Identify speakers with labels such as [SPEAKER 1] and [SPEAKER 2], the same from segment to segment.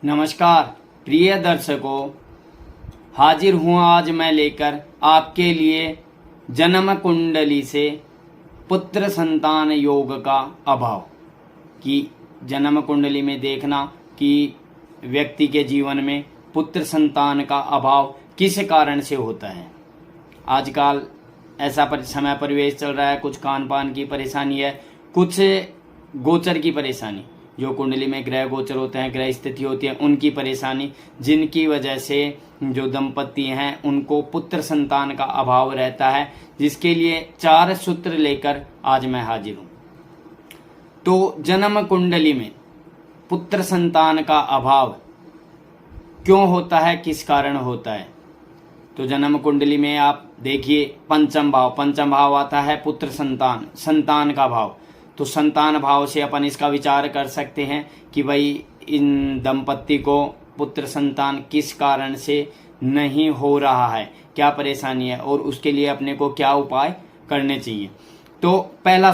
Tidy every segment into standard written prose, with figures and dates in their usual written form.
[SPEAKER 1] नमस्कार प्रिय दर्शकों, हाजिर हूँ आज मैं लेकर आपके लिए जन्म कुंडली से पुत्र संतान योग का अभाव कि जन्म कुंडली में देखना कि व्यक्ति के जीवन में पुत्र संतान का अभाव किस कारण से होता है। आजकल ऐसा समय परिवेश चल रहा है, कुछ खान पान की परेशानी है, कुछ गोचर की परेशानी, जो कुंडली में ग्रह गोचर होते हैं, ग्रह स्थिति होती है, उनकी परेशानी, जिनकी वजह से जो दंपति हैं उनको पुत्र संतान का अभाव रहता है, जिसके लिए 4 सूत्र लेकर आज मैं हाजिर हूँ। तो जन्म कुंडली में पुत्र संतान का अभाव क्यों होता है, किस कारण होता है। तो जन्म कुंडली में आप देखिए पंचम भाव आता है पुत्र संतान, संतान का भाव। तो संतान भाव से अपन इसका विचार कर सकते हैं कि भाई इन दंपति को पुत्र संतान किस कारण से नहीं हो रहा है, क्या परेशानी है और उसके लिए अपने को क्या उपाय करने चाहिए। तो पहला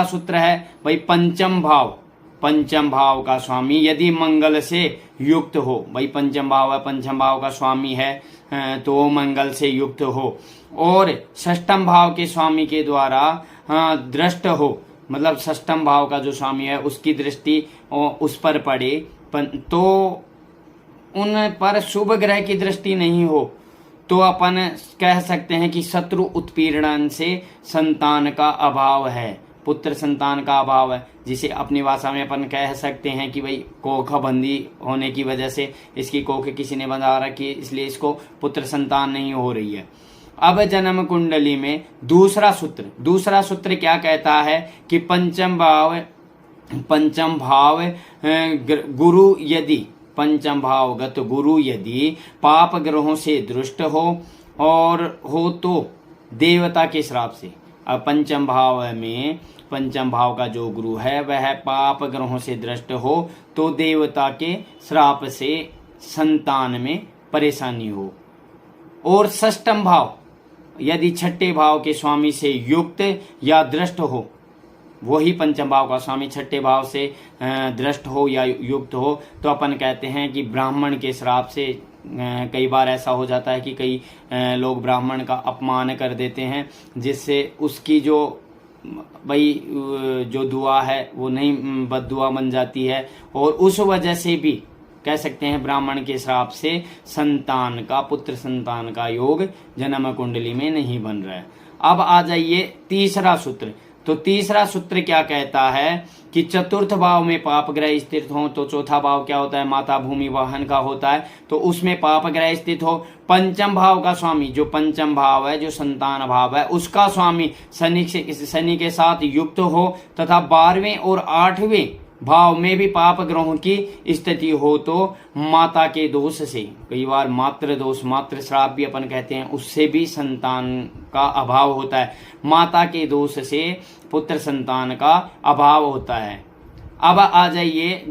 [SPEAKER 1] सूत्र है भाई पंचम भाव का स्वामी यदि मंगल से युक्त हो। भाई पंचम भाव का स्वामी है तो मंगल से युक्त हो और षष्ठम भाव के स्वामी के द्वारा दृष्ट हो, मतलब षष्ठम भाव का जो स्वामी है उसकी दृष्टि उस पर पड़े, तो उन पर शुभ ग्रह की दृष्टि नहीं हो, तो अपन कह सकते हैं कि शत्रु उत्पीड़न से संतान का अभाव है, पुत्र संतान का अभाव है, जिसे अपनी भाषा में अपन कह सकते हैं कि भाई कोख बंदी होने की वजह से इसकी कोख किसी ने बंधा रखी, इसलिए इसको पुत्र संतान नहीं हो रही है। अब जन्म कुंडली में दूसरा सूत्र क्या कहता है कि पंचम भाव गुरु यदि पंचम भावगत गुरु यदि पाप ग्रहों से दृष्ट हो और हो तो देवता के श्राप से। अब पंचम भाव का जो गुरु है वह पाप ग्रहों से दृष्ट हो तो देवता के श्राप से संतान में परेशानी हो। और षष्ठम भाव यदि छठे भाव के स्वामी से युक्त या दृष्ट हो, वही पंचम भाव का स्वामी छठे भाव से दृष्ट हो या युक्त हो, तो अपन कहते हैं कि ब्राह्मण के श्राप से कई बार ऐसा हो जाता है कि कई लोग ब्राह्मण का अपमान कर देते हैं, जिससे उसकी जो भाई जो दुआ है वो नहीं बद्दुआ बन जाती है और उस वजह से भी कह सकते हैं ब्राह्मण के श्राप से संतान का पुत्र संतान का योग जन्म कुंडली में नहीं बन रहा है। अब आ जाइए तीसरा सूत्र। तो तीसरा सूत्र क्या कहता है कि चतुर्थ भाव में पाप ग्रह स्थित हो, तो चौथा भाव क्या होता है, माता भूमि वाहन का होता है, तो उसमें पाप ग्रह स्थित हो। पंचम भाव का स्वामी, जो पंचम भाव है, जो संतान भाव है, उसका स्वामी शनि के साथ युक्त हो तथा 12वें और 8वें भाव में भी पाप ग्रहों की स्थिति हो, तो माता के दोष से, कई बार मातृ दोष, मातृ श्राप भी अपन कहते हैं, उससे भी संतान का अभाव होता है। माता के दोष से पुत्र संतान का अभाव होता है। अब आ जाइए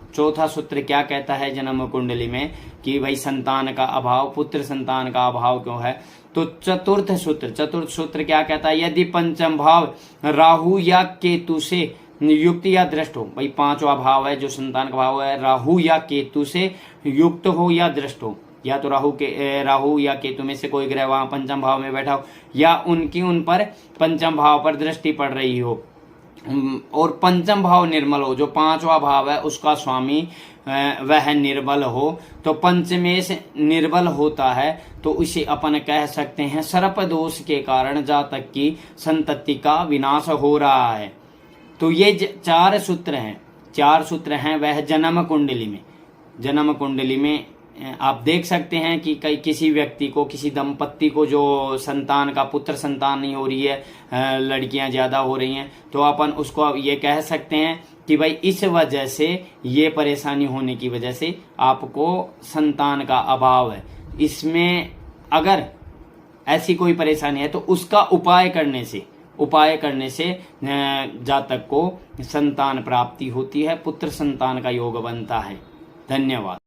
[SPEAKER 1] चौथा सूत्र क्या कहता है जन्म कुंडली में कि भाई संतान का अभाव, पुत्र संतान का अभाव क्यों है। तो चतुर्थ सूत्र क्या कहता है, यदि पंचम भाव राहु या केतु से युक्त या दृष्ट हो। भाई 5वां भाव है जो संतान का भाव है, राहु या केतु से युक्त हो या दृष्ट हो, या तो राहु या केतु में से कोई ग्रह वहां पंचम भाव में बैठा हो, या उन पर पंचम भाव पर दृष्टि पड़ रही हो और पंचम भाव निर्मल हो, जो 5वां भाव है उसका स्वामी वह निर्बल हो, तो पंचमेश निर्बल होता है, तो इसे अपन कह सकते हैं सर्प दोष के कारण जातक की संतति का विनाश हो रहा है। तो ये 4 सूत्र हैं वह जन्म कुंडली में आप देख सकते हैं कि किसी व्यक्ति को, किसी दंपत्ति को जो संतान का पुत्र संतान नहीं हो रही है, लड़कियां ज्यादा हो रही हैं, तो अपन उसको ये कह सकते हैं कि भाई इस वजह से, ये परेशानी होने की वजह से आपको संतान का अभाव है। इसमें अगर ऐसी कोई परेशानी है तो उसका उपाय करने से जातक को संतान प्राप्ति होती है, पुत्र संतान का योग बनता है। धन्यवाद।